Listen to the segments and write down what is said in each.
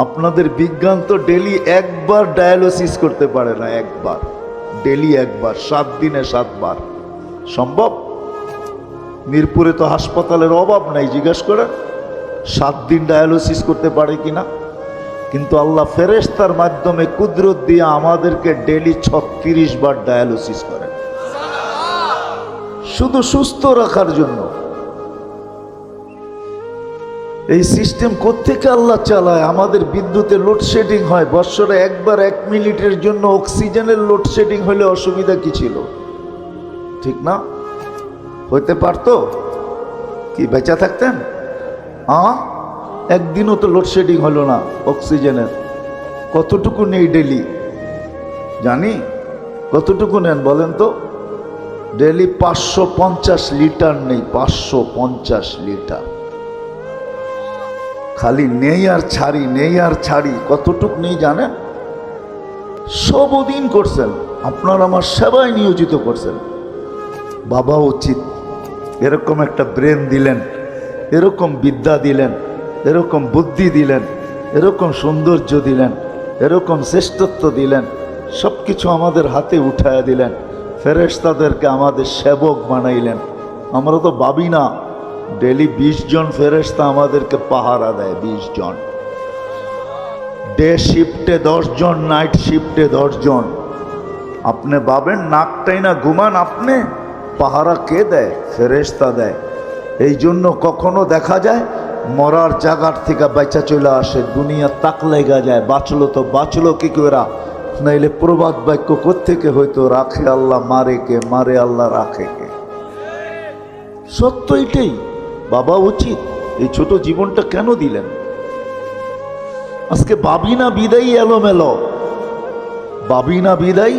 আপনাদের বিজ্ঞান তো ডেলি একবার ডায়ালিসিস করতে পারে না, একবার, ডেলি একবার, 7 দিনে 7 বার সম্ভব? মিরপুরে তো হাসপাতালের অভাব নাই, জিজ্ঞাসা করেন 7 দিন ডায়ালিসিস করতে পারে কিনা। কিন্তু আল্লাহ ফেরেশতার মাধ্যমে কুদরত দিয়ে আমাদেরকে ডেলি 36 বার ডায়ালিসিস করেন, শুধু সুস্থ রাখার জন্য। এই সিস্টেম কোত্থেকে আল্লাহ চালায়? আমাদের বিদ্যুতে লোডশেডিং হয়, বৎসরে একবার 1 মিনিটের জন্য অক্সিজেনের লোডশেডিং হলে অসুবিধা কি ছিল? ঠিক না? হইতে পারতো কি বেঁচে থাকতেন? একদিনও তো লোডশেডিং হলো না অক্সিজেনের। কতটুকু নেই ডেলি জানি? কতটুকু নেন বলেন তো? ডেলি 550 লিটার নেই, 550 লিটার। খালি নেই আর ছাড়ি, নেই আর ছাড়ি। কতটুক নেই জানেন? সবদিন করছেন, আপনার আমার সেবায় নিয়োজিত করছেন। বাবা উচিত এরকম একটা ব্রেন দিলেন, এরকম বিদ্যা দিলেন, এরকম বুদ্ধি দিলেন, এরকম সৌন্দর্য দিলেন, এরকম শ্রেষ্ঠত্ব দিলেন, সব কিছু আমাদের হাতে উঠায়া দিলেন। ফেরেশতাদেরকে আমাদের সেবক বানাইলেন। আমরা তো ভাবি না ডেলি 20 জন ফেরেশতা আমাদেরকে পাহারা দেয়, 20 জন। ডে শিফটে 10 জন, নাইট শিফটে 10 জন। আপনি ভাবেন নাকটাই না ঘুমান, আপনি পাহারা কে দেয়? ফেরেশতা দেয়। এই জন্য কখনো দেখা যায় মরার জায়গার থেকে বাইচা চলে আসে, দুনিয়া তাক লেগা যায়, বাঁচলো তো বাঁচলো কি করে, নাইলে প্রবাদ বাক্য কোত্থেকে হয়তো, রাখে আল্লাহ মারে কে, মারে আল্লাহ রাখে কে। সত্য এটাই। বাবা উচিত এই ছোট জীবনটা কেন দিলেন? আজকে ভাবি না বিদায় এলোমেলো, ভাবি না বিদায়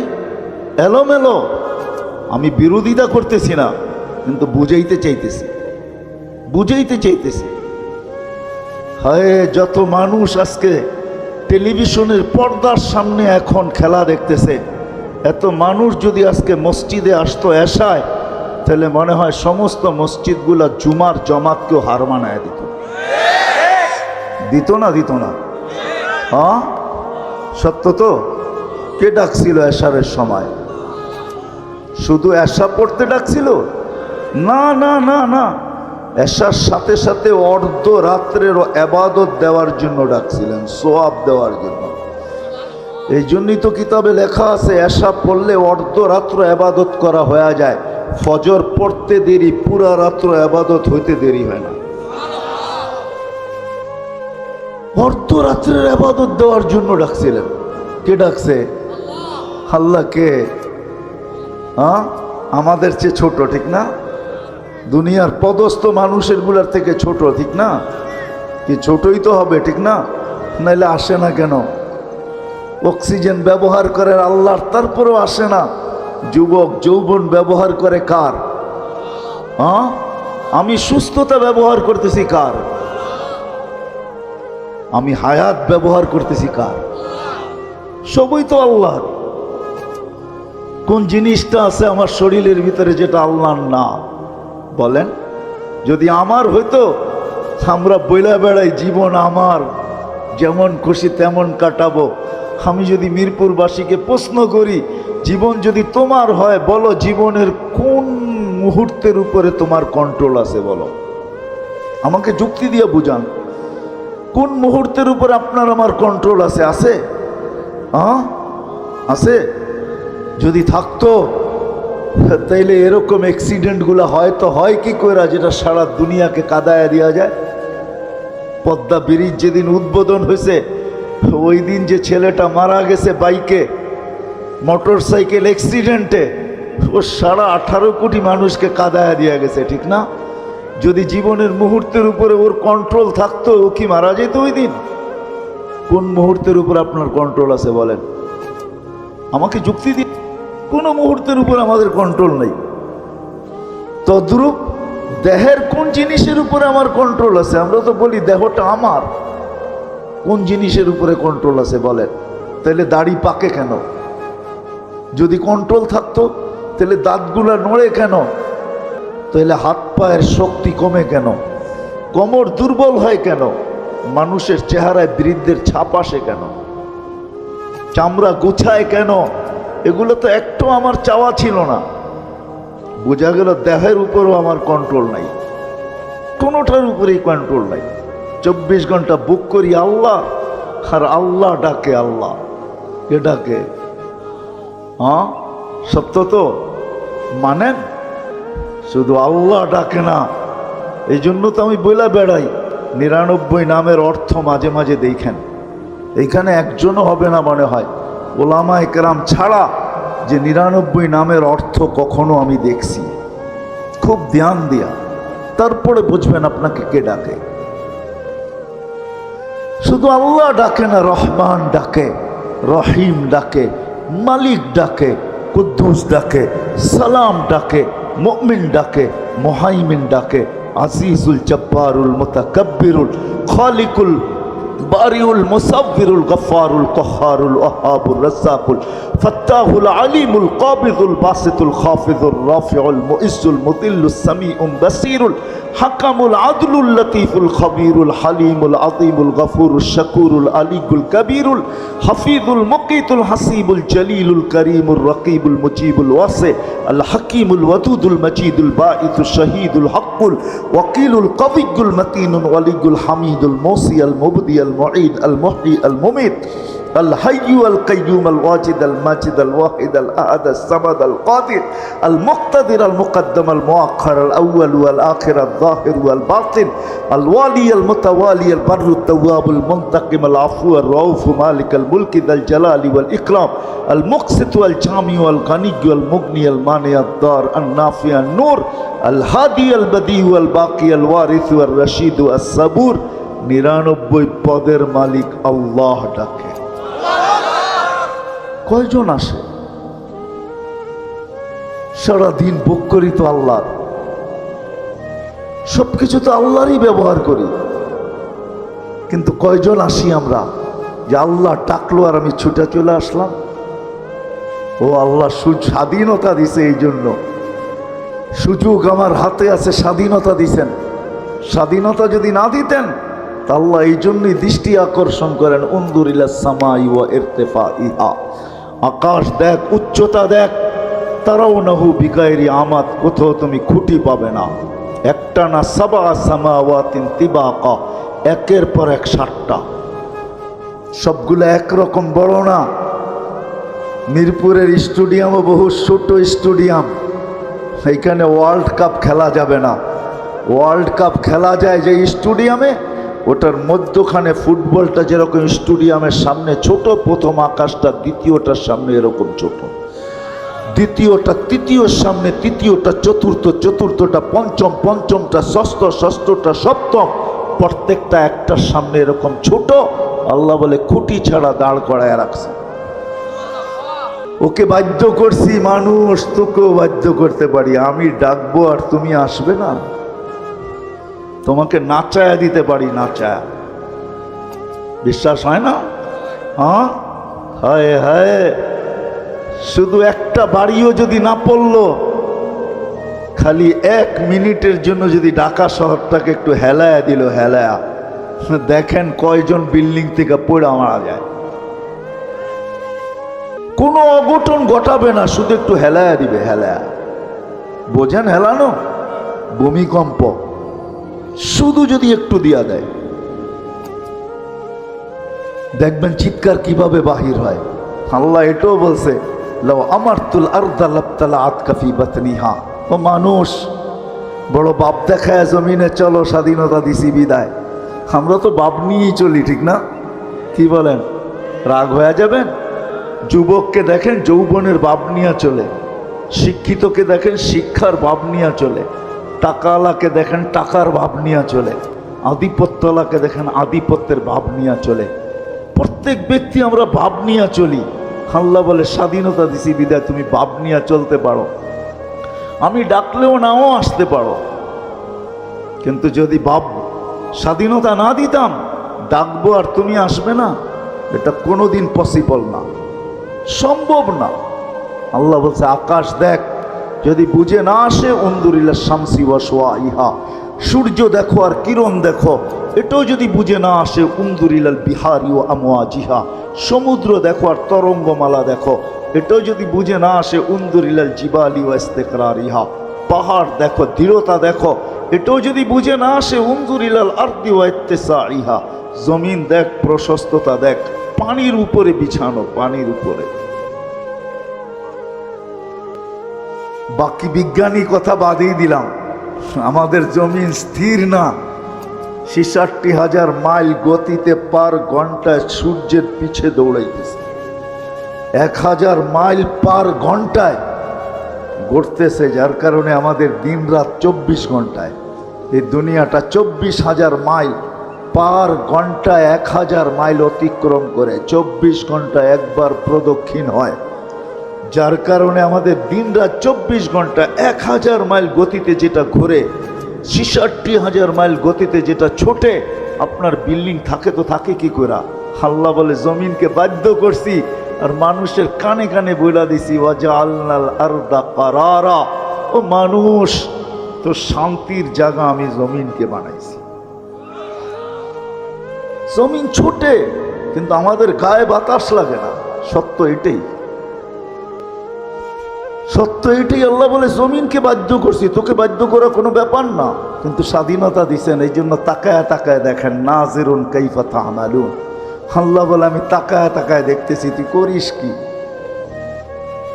এলোমেলো। আমি বিরোধিতা করতেছি না, কিন্তু বুঝাইতে চাইতেছি, বুঝাইতে চাইতেছি। হায়, যত মানুষ আজকে টেলিভিশনের পর্দার সামনে এখন খেলা দেখতেছে, এত মানুষ যদি আজকে মসজিদে আসতো এশায়, তাহলে মনে হয় সমস্ত মসজিদগুলা জুমার জমাতকেও হার মানায় দিত। দিত না? দিত না? হ্যাঁ, সত্য তো। কে ডাকছিল এশারের সময়? শুধু এশা পড়তে ডাকছিল? না না না না, এশার সাথে সাথে অর্ধ রাত্রের ইবাদত দেওয়ার জন্য ডাকছিলেন, সোয়াব দেওয়ার জন্য। এই জন্যই তো কিতাবে লেখা আছে এশা পড়লে অর্ধ রাত্র ইবাদত করা হয়ে যায়, ফজর পড়তে দেরি, পুরা রাত্র ইবাদত হইতে দেরি হয় না। অর্ধ রাত্রের ইবাদত দেওয়ার জন্য ডাকছিলেন। কে ডাকছে? আল্লাহ। কে? আমাদের চেয়ে ছোট, ঠিক না? দুনিয়ার পদস্থ মানুষের গুলার থেকে ছোট, ঠিক না? কি ছোটই তো হবে, ঠিক না? নাইলে আসে না কেন? অক্সিজেন ব্যবহার করে আল্লাহর, তারপরেও আসে না। যুবক যৌবন ব্যবহার করে কার? আমি সুস্থতা ব্যবহার করতেছি কার? আমি হায়াত ব্যবহার করতেছি কার? সবই তো আল্লাহর। কোন জিনিসটা আছে আমার শরীরের ভিতরে যেটা আল্লাহর না? বলেন। যদি আমার হইতো, আমরা বইলা বেড়াই জীবন আমার, যেমন খুশি তেমন কাটাবো। আমি যদি মিরপুরবাসীকে প্রশ্ন করি, জীবন যদি তোমার হয়, বলো জীবনের কোন মুহূর্তের উপরে তোমার কন্ট্রোল আছে? বলো, আমাকে যুক্তি দিয়ে বুঝান। কোন মুহূর্তের উপর আপনার আমার কন্ট্রোল আছে? আছে? আছে? যদি থাকতো তাইলে এরকম অ্যাক্সিডেন্টগুলো হয়তো হয় কি করে, যেটা সারা দুনিয়াকে কাদায়া দেওয়া যায়। পদ্মা ব্রিজ যেদিন উদ্বোধন হয়েছে, ওই দিন যে ছেলেটা মারা গেছে বাইকে, মোটর সাইকেল অ্যাক্সিডেন্টে, ও সারা 18 কোটি মানুষকে কাদায়া দেওয়া গেছে, ঠিক না? যদি জীবনের মুহূর্তের উপরে ওর কন্ট্রোল থাকতো, ও কি মারা যেত ওই দিন? কোন মুহূর্তের উপর আপনার কন্ট্রোল আছে বলেন? আমাকে যুক্তি দিন। কোনো মুহূর্তের উপর আমাদের কন্ট্রোল নেই। তদ্রূপ দেহের কোন জিনিসের উপরে আমার কন্ট্রোল আছে? আমরা তো বলি দেহটা আমার। কোন জিনিসের উপরে কন্ট্রোল আছে বলেন? তাহলে দাড়ি পাকে কেন? যদি কন্ট্রোল থাকতো তাহলে দাঁতগুলা নড়ে কেন? তাহলে হাত পায়ের শক্তি কমে কেন? কোমর দুর্বল হয় কেন? মানুষের চেহারায় বৃদ্ধের ছাপ আসে কেন, চামড়া গুছায় কেন, এগুলো তো একটু আমার চাওয়া ছিল না। বোঝা গেল দেহের উপরও আমার কন্ট্রোল নাই, কোনোটার উপরেই কন্ট্রোল নাই। 24 ঘন্টা বুক করি আল্লাহ, আর আল্লাহ ডাকে আল্লাহ। কে ডাকে? হ্যাঁ, সত্য তো মানেন? শুধু আল্লাহ ডাকে না। এই জন্য তো আমি বইলা বেড়াই 99 নামের অর্থ মাঝে মাঝে দেখেন। এইখানে একজনও হবে না মনে হয় ওলামায়ে কেরাম ছাড়া যে 99 নামের অর্থ কখনো আমি দেখছি। খুব ধ্যান দিয়া তারপরে বুঝবেন আপনাকে কে ডাকে। শুধু আল্লাহ ডাকে না, রহমান ডাকে, রহিম ডাকে, মালিক ডাকে, কুদ্দুস ডাকে, সালাম ডাকে, মুমিন ডাকে, মুহাইমিন ডাকে, আজিজুল জব্বারুল মুতাকাব্বিরুল খালিকুল বারিউল মুসাব্বিরুল গফফারুল কহ্হারুল ওয়াহাবুর রাজ্জাকুল ফাত্তাহুল আলিমুল কাবিদুল বাসিতুল খাফিজুর রাফিউল মুইজ্জুল মুদিল্লুস সামিউল বাসিরুল হাকামুল আদলুল লতীফুল খবীরুল হালিমুল আযীমুল গফুরুশ শাকুরুল আলিকুল কবীরুল হাফিজুল মুকিতুল হাসিবুল জলিলুল করিমুর রকিবুল মুজিবুল ওয়াসি আল হাকিমুল ওয়াদুদুল মজিদুল বাঈসুশ শহীদুল হকুল ওয়াকিলুল কবিয়ুল মতিনুল ওয়ালিউল হামিদুল মুসি আল মুবদি আল মুঈদ আল মুহয়ি আল মুমিত الحي القيوم الواجد الماجد الواحد الأحد الصمد القادر المقتدر المقدم المؤخر الأول والآخر الظاهر والباطن الوالي المتوالي البر التواب المنتقم العفو الرؤوف مالك الملك ذا الجلال والإكرام المقسط والجامع والغني والمغني المانع الضار النافع النور الهادي البديع والباقي الوارث والرشيد الصبور 99 পদের মালিক আল্লাহ ডাকে। কয়জন আসে? সারাদিন বুক করি তো আল্লাহর, সবকিছু তো আল্লাহরই ব্যবহার করি, কিন্তু কয়জন আসি আমরা যে আল্লাহ ডাকলো আর আমি ছুটে চলে আসলাম? ও আল্লাহ স্বাধীনতা দিছে, এই জন্য সুযোগ আমার হাতে আছে, স্বাধীনতা দিছেন। স্বাধীনতা যদি না দিতেন তা আল্লাহ এই জন্যই দৃষ্টি আকর্ষণ করেন, উনজুর ইলাস সামাই ওয়া ইরতিফাইহা, আকাশ দেখ, উচ্চতা দেখ, তারাউনাহু বিগাইরি আমাদ, কোথাও তুমি খুঁটি পাবে না। একটা না, সাবা সামাওয়াতিন তিবাকা, একের পর এক 7টা, সবগুলো একরকম বড় না। মিরপুরের স্টেডিয়ামও বহু ছোট স্টেডিয়াম, এইখানে ওয়ার্ল্ড কাপ খেলা যাবে না। ওয়ার্ল্ড কাপ খেলা যায় যে স্টেডিয়ামে, ওটার মধ্যখানে ফুটবলটা যেরকম স্টেডিয়ামের সামনে ছোট, প্রথম আকাশটা দ্বিতীয়টার সামনে এরকম ছোট, দ্বিতীয়টা তৃতীয়র সামনে, তৃতীয়টা চতুর্থ, চতুর্থটা পঞ্চম, পঞ্চমটা ষষ্ঠ, ষষ্ঠটা সপ্তম, প্রত্যেকটা একটার সামনে এরকম ছোট। আল্লাহ বলে খুঁটি ছাড়া দাঁড় করায় রাখছে। ওকে বাধ্য করছি, মানুষ তোকেও বাধ্য করতে পারি, আমি ডাকবো আর তুমি আসবে না। তোমাকে নাচায়া দিতে পারি, নাচায়া। বিশ্বাস হয় না? হ্যাঁ, হায় হায়, শুধু একটা বাড়িও যদি না পড়লো, খালি 1 মিনিটের জন্য যদি ঢাকা শহরটাকে একটু হেলায়া দিল, হেলায়া, দেখেন কয়জন বিল্ডিং থেকে পড়ে মারা যায়। কোনো অঘটন ঘটাবে না, শুধু একটু হেলায়া দিবে, হেলায়া। বোঝেন হেলানো? ভূমিকম্প শুধু যদি একটু দিয়া দেয়, দেখবেন চিৎকার কিভাবে বাহির হয়। আল্লাহ এটাও বলছে, লাউ আমারতুল আরদা লাবতালাআত কাফি বাতনিহা। ও মানুষ, বড় বাপ দেখায় জমিনে চলো, স্বাধীনতা দিছি বিদায়। আমরা তো বাপ নিয়েই চলি, ঠিক না? কি বলেন? রাগ হয়ে যাবেন? যুবককে দেখেন যৌবনের বাপ নিয়ে চলে, শিক্ষিতকে দেখেন শিক্ষার বাপ নিয়ে চলে, টাকাওয়ালাকে দেখেন টাকার ভাব নিয়ে চলে, আধিপত্যওয়ালাকে দেখেন আধিপত্যের ভাব নিয়ে চলে। প্রত্যেক ব্যক্তি আমরা ভাব নিয়ে চলি। আল্লাহ বলে স্বাধীনতা দিছি বিদায় তুমি ভাব নিয়ে চলতে পারো, আমি ডাকলেও নাও আসতে পারো। কিন্তু যদি ভাব স্বাধীনতা না দিতাম, ডাকবো আর তুমি আসবে না, এটা কোনোদিন পসিবল না, সম্ভব না। আল্লাহ বলছে আকাশ দেখ, যদি বুঝে না আসে, উনজুর ইলা শামসি ওয়া শুআইহা সূর্য দেখো আর কিরণ দেখো, এটাও যদি বুঝে না আসে উন্দুরিলাল বিহারি ও আমওয়াজিহা, সমুদ্র দেখো আর তরঙ্গমালা দেখো, এটাও যদি বুঝে না আসে উন্দুরিলাল জিবালি ও ইস্তিকরারিহা, পাহাড় দেখো, দৃঢ়তা দেখো, এটাও যদি বুঝে না আসে উন্দুরিলাল আরদি ওয়া ইত্তিসাইহা, জমিন দেখ, প্রশস্ততা দেখ, পানির উপরে বিছানো, পানির উপরে। বাকি বিজ্ঞানী কথা বাদই দিলাম, আমাদের জমিন স্থির না, ৬৬,০০০ মাইল গতিতে পার ঘন্টায় সূর্যের পিছে দৌড়াইতেছে, ১,০০০ মাইল পার ঘন্টায় ঘুরতেছে, যার কারণে আমাদের দিন রাত ২৪ ঘন্টায়। এই দুনিয়াটা ২৪,০০০ মাইল পার ঘন্টায় ১,০০০ মাইল অতিক্রম করে ২৪ ঘন্টা একবার প্রদক্ষিণ হয়, যার কারণে আমাদের দিন রাত ২৪ ঘন্টা। ১,০০০ মাইল গতিতে যেটা ঘুরে, ৬৬,০০০ মাইল গতিতে যেটা ছোটে, আপনার বিল্ডিং থাকে তো থাকে কি করে? আল্লাহ বলে জমিনকে বাধ্য করছি আর মানুষের কানে কানে বইলা দিছি ওয়াজআলনাল আরদা কারারা, ও মানুষ তো শান্তির জায়গা আমি জমিনকে বানাইছি। জমিন ছোটে কিন্তু আমাদের গায়ে বাতাস লাগে না, সত্য এটাই, সত্য এটাই। আল্লাহ বলে জমিনকে বাধ্য করছি, তোকে বাধ্য করা কোনো ব্যাপার না, কিন্তু স্বাধীনতা দিছেন, এই জন্য তাকায় তাকায় দেখেন, নাজিরুন কাইফা তা'মালুন। আল্লাহ বলে আমি তাকায় তাকায় দেখতেছি তুই করিস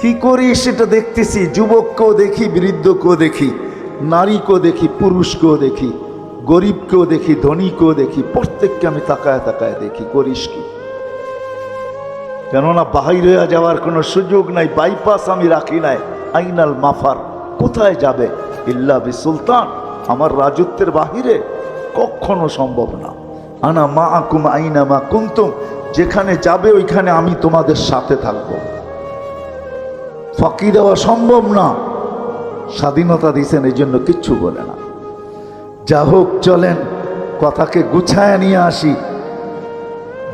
কি করিস সেটা দেখতেছি। যুবককেও দেখি, বৃদ্ধকেও দেখি, নারীকেও দেখি, পুরুষকেও দেখি, গরিবকেও দেখি, ধনীকেও দেখি, প্রত্যেককে আমি তাকায় তাকায় দেখি করিস কি। কেননা বাহির হয়ে যাওয়ার কোনো সুযোগ নাই, বাইপাস আমি রাখি নাই। আইনাল মাফার, কোথায় যাবে? ইল্লা বি সুলতান, আমার রাজত্বের বাহিরে কখনো সম্ভব না। আনা মা আকুম আইনা মা কুনতুম, যেখানে যাবে ওইখানে আমি তোমাদের সাথে থাকব, ফাঁকি দেওয়া সম্ভব না। স্বাধীনতা দিয়েছেন, এই জন্য কিচ্ছু বলে না। যা হোক, চলেন কথাকে গুছায় নিয়ে আসি।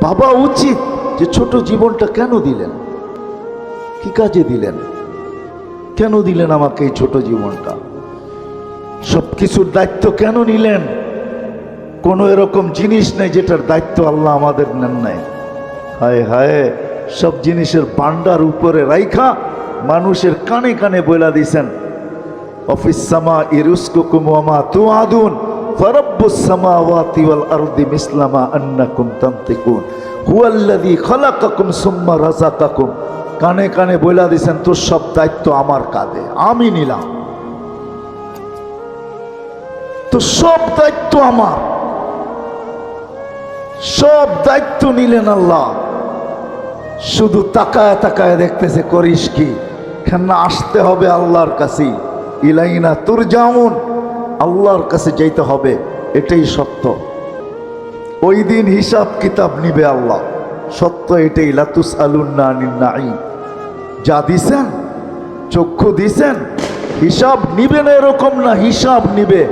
ভাবা উচিত যে ছোট জীবনটা কেন দিলেন, কি কাজে দিলেন, কেন দিলেন আমাকে এই ছোট জীবনটা? সব কিছুর দায়িত্ব কেন নিলেন? কোনো এরকম জিনিস নেই যেটার দায়িত্ব আল্লাহ আমাদের নেন নাই। হায় হায়, সব জিনিসের পান্ডার উপরে রাইখা মানুষের কানে কানে বইলা দিছেন, অফিস সামা ইরুসকুকুম ওয়া মা তুআদুন ফারাব্বুস সামাওয়াতি ওয়াল আরদি মিসলামা আন্নাকুম তানতিকুন হুয়াল্লাযী খালাকাকুম সুম্মা রাযাকাকুম। কানে কানে বইলা দিছেন, তোর সব দায়িত্ব আমার কাঁধে, আমি নিলাম, তো সব দায়িত্ব আমার, সব দায়িত্ব নিলেন আল্লাহ। শুধু তাকায় তাকায় দেখতেছে করিস কি। কেন আসতে হবে আল্লাহর কাছে, ইলাইনা তুরজাউন, আল্লাহর কাছে যাইতে হবে, এটাই সত্য। ওই দিন হিসাব কিতাব নিবে আল্লাহ, সত্য এটাই। লাতুসআলুন্না আনিন নাঈম, যা দিছেন, চক্ষু দিছেন, হিসাব নিবে না এরকম না, হিসাব নিবে।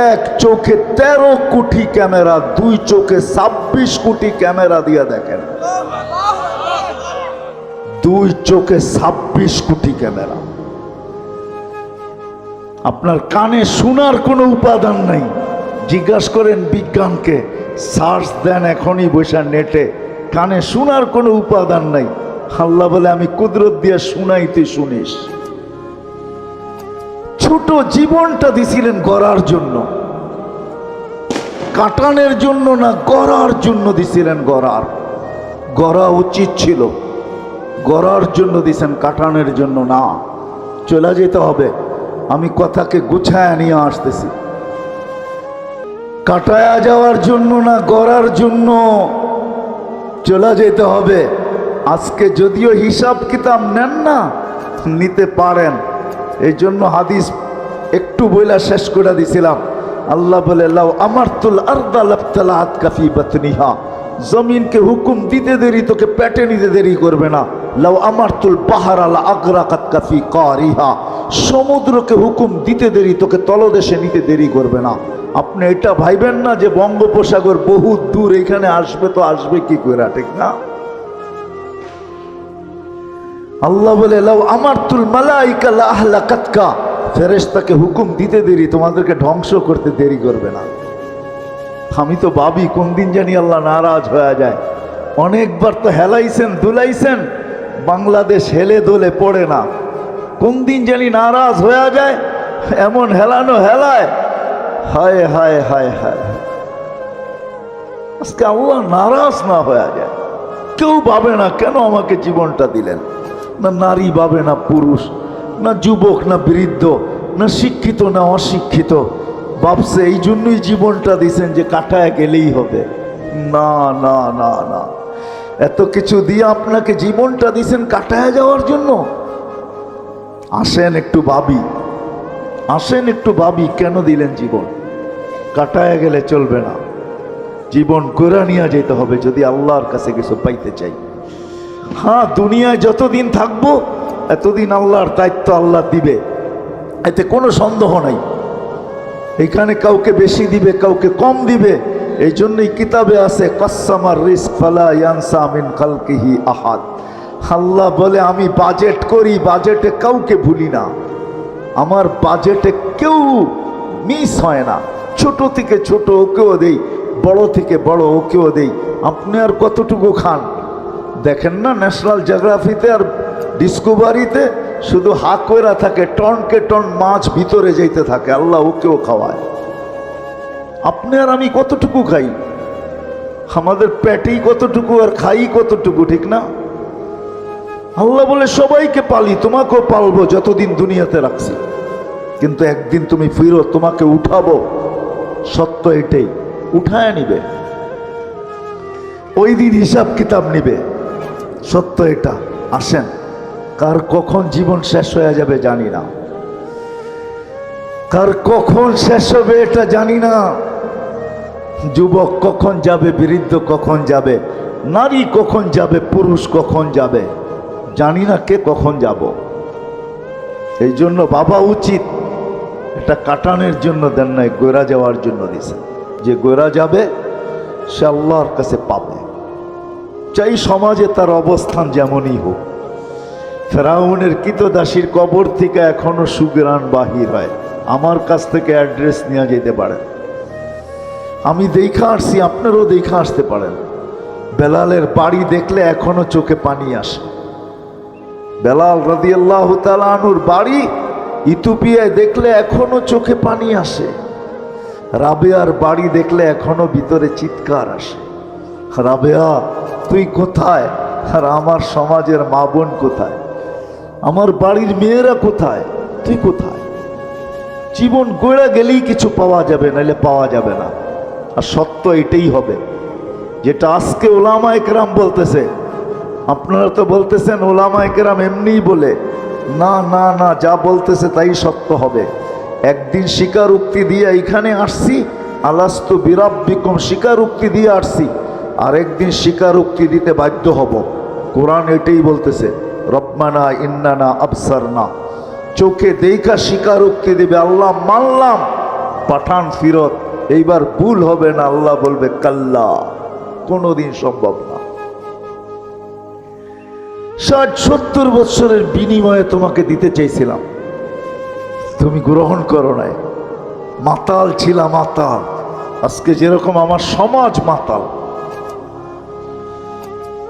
এক চোখে 13 কোটি ক্যামেরা, 2 চোখে 26 কোটি ক্যামেরা দিয়া দেখেন, 2 চোখে 26 কোটি ক্যামেরা। আপনার কানে শোনার কোনো উপাদান নাই, জিজ্ঞাসা করেন বিজ্ঞানকে, সার্চ দেন এখনই বসে নেটে, কানে শোনার কোনো উপাদান নাই। আল্লাহ বলে আমি কুদরত দিয়ে শুনাইতে শুনিস। ছোট জীবনটা দিছিলেন গড়ার জন্য, কাটানের জন্য না, গড়ার জন্য দিছিলেন। গড়া উচিত ছিল, গড়ার জন্য দিছেন, কাটানের জন্য না। চলে যেতে হবে, আমি কথাকে গুছায় নিয়ে আসতেছি। কাটায়া যাওয়ার জন্য না, গড়ার জন্য চলে যেতে হবে। আজকে যদিও হিসাব কিতাব নেন না, নিতে পারেন, এই জন্য হাদিস একটু বইলা শেষ করে দিছিলাম। আল্লাহ বলে লাউ আমারতুল আরদা লাবতালাআত কাফি বাতনিহা, জমিনকে হুকুম দিতে দেরি তোকে পেটে নিতে দেরি করবে না। লাউ আমারতুল বাহরা লা আগরাকাত কাফি কারিহা, সমুদ্রকে হুকুম দিতে দেরি তোকে তলদেশে নিতে দেরি করবে না। আপনি এটা ভাইবেন না যে বঙ্গোপসাগর বহু দূর, এখানে আসবে তো আসবে কি করে, ঠিক না? আল্লাহ বলে লাউ আমারতুল মালাইকা লা আহলাকাতকা ফেরেশতাকে হুকুম দিতে দেরি, তোমাদেরকে ধ্বংস করতে দেরি করবে না। আমি তো ভাবি কোন দিন জানি আল্লাহ নারাজ হয়ে যায়। অনেকবার তো হেলাইছেন দুলাইছেন, বাংলাদেশ হেলে দোলে পড়ে না। কোন দিন জানি নারাজ হয়ে যায়, এমন হেলানো হেলায়, হায় হায় হায় হায়। আজকে আল্লাহ নারাজ না হয়ে যায়। কেউ ভাবে না কেন আমাকে জীবনটা দিলেন, না নারী ভাবে, না পুরুষ, না যুবক, না বৃদ্ধ, না শিক্ষিত না অশিক্ষিত। ভাবছে এই জন্যই জীবনটা দিছেন যে কাটায় গেলেই হবে। না না না না, এত কিছু দিয়ে আপনাকে জীবনটা দিছেন কাটায় যাওয়ার জন্য? আসেন একটু ভাবি, আসেন একটু ভাবি, কেন দিলেন জীবন? কাটায় গেলে চলবে না, জীবন করে নিয়ে যেতে হবে যদি আল্লাহর কাছে কিছু পাইতে চাই। হ্যাঁ, দুনিয়ায় যতদিন থাকবো এতদিন আল্লাহর দায়িত্ব আল্লাহ দিবে, এতে কোনো সন্দেহ নাই। এখানে কাউকে বেশি দিবে, কাউকে কম দিবে। এই জন্যই কিতাবে আছে কাসসামার রিজক ফালা ইয়ানসা মিন খালকিহি আহাদ। আল্লাহ বলে আমি বাজেট করি, বাজেটে কাউকে ভুলি না। আমার বাজেটে কেউ মিস হয় না। ছোট থেকে ছোট ওকেও দেই, বড় থেকে বড় ওকেও দেই। আপনি আর কতটুকু খান? দেখেন না ন্যাশনাল জিওগ্রাফিতে আর ডিসকভারিতে শুধু হাক কইরা থাকে, টনকে টন মাছ ভিতরে যাইতে থাকে, আল্লাহ ওকেও খাওয়ায়। আপনি আর আমি কতটুকু খাই? আমাদের পেটেই কতটুকু আর খাই কতটুকু, ঠিক না? আল্লাহ বলে সবাইকে পালি, তোমাকেও পালবো যতদিন দুনিয়াতে রাখছি, কিন্তু একদিন তুমি ফিরো, তোমাকে উঠাবো। সত্য এটাই, উঠায় নিবে, ওই দিন হিসাব কিতাব নিবে। সত্য এটা। আসেন, কার কখন জীবন শেষ হয়ে যাবে জানি না, কার কখন শেষ হবে এটা জানি না। যুবক কখন যাবে, বৃদ্ধ কখন যাবে, নারী কখন যাবে, পুরুষ কখন যাবে, জানি না কে কখন যাব। এই জন্য বাবা উচিত এটা কাটানোর জন্য দেন নাই, গোরা যাওয়ার জন্য দিছে। যে গোরা যাবে সে আল্লাহর কাছে পাবে, চাই সমাজে তার অবস্থান যেমনই হোক। ফেরাউনের কৃতদাসীর কবর থেকে এখনো সুগ্রাণ বাহির হয়। আমার কাছ থেকে অ্যাড্রেস নিয়ে যেতে পারেন, আমি দেখা আসছি, আপনারাও দেখা আসতে পারেন। বেলালের বাড়ি দেখলে এখনো চোখে পানি আসে। বেলাল রাদিয়াল্লাহু তাআলা আনহুর বাড়ি ইথিওপিয়ায় দেখলে এখনো চোখে পানি আসে। রাবেয়ার বাড়ি দেখলে এখনো ভিতরে চিৎকার আসে, রাবেয়া তুই কোথায়? আর আমার সমাজের মা বোন কোথায়? আমার বাড়ির মেয়েরা কোথায়? তুই কোথায়? জীবন গড়া গেলেই কিছু পাওয়া যাবে, নাহলে পাওয়া যাবে না। আর সত্য এটাই হবে, যেটা আজকে ওলামায়ে কেরাম বলতেছে। আপনারা তো বলতেছেন ওলামায়ে কেরাম এমনিই বলে, না না না, যা বলতেছে তাই সত্য হবে। একদিন স্বীকারোক্তি দিয়ে এখানে আসছি, আলাস্তু বিরাব্বিকুম স্বীকারোক্তি দিয়ে আসছি, আর একদিন স্বীকারোক্তি দিতে বাধ্য হব। কোরআন এটাই বলতেছে, রব্বানা ইন্নানা আবসারনা। চোখে দেখা স্বীকারোক্তি দেবে, আল্লাহ মানলাম, পাঠান ফিরত, এইবার ভুল হবে না। আল্লাহ বলবে কাল্লা, কোনোদিন সম্ভব না। 60-70 বছরের বিনিময়ে তোমাকে দিতে চাইছিলাম, তুমি গ্রহণ করো নাই। মাতাল ছিলাম, মাতাল। আজকে যেরকম আমার সমাজ মাতাল,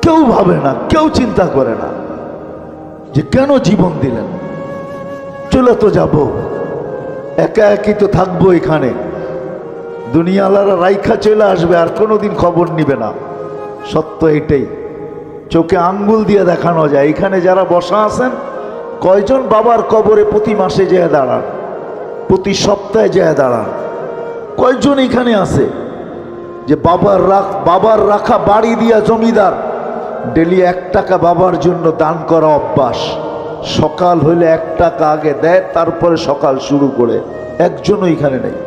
কেউ ভাবে না, কেউ চিন্তা করে না যে কেন জীবন দিলেন। চলে তো যাব, একা একই তো থাকবো এখানে। দুনিয়ালারা রাইখা চলে আসবে, আর কোনোদিন খবর নিবে না। সত্য এটাই, চোখে আঙ্গুল দিয়ে দেখানো যায়। এখানে যারা বসা আছেন, কয়জন বাবার কবরে প্রতি মাসে যেয়ে দাঁড়ান, প্রতি সপ্তাহে যেয়ে দাঁড়ান? কয়জন এখানে আছে যে বাবার রাখা বাড়ি দিয়া জমিদার, ডেলি 1 টাকা বাবার জন্য দান করা অভ্যাস। সকাল হইলে 1 টাকা আগে দেয়, তারপরে সকাল শুরু করে। একজনও এখানে নেই।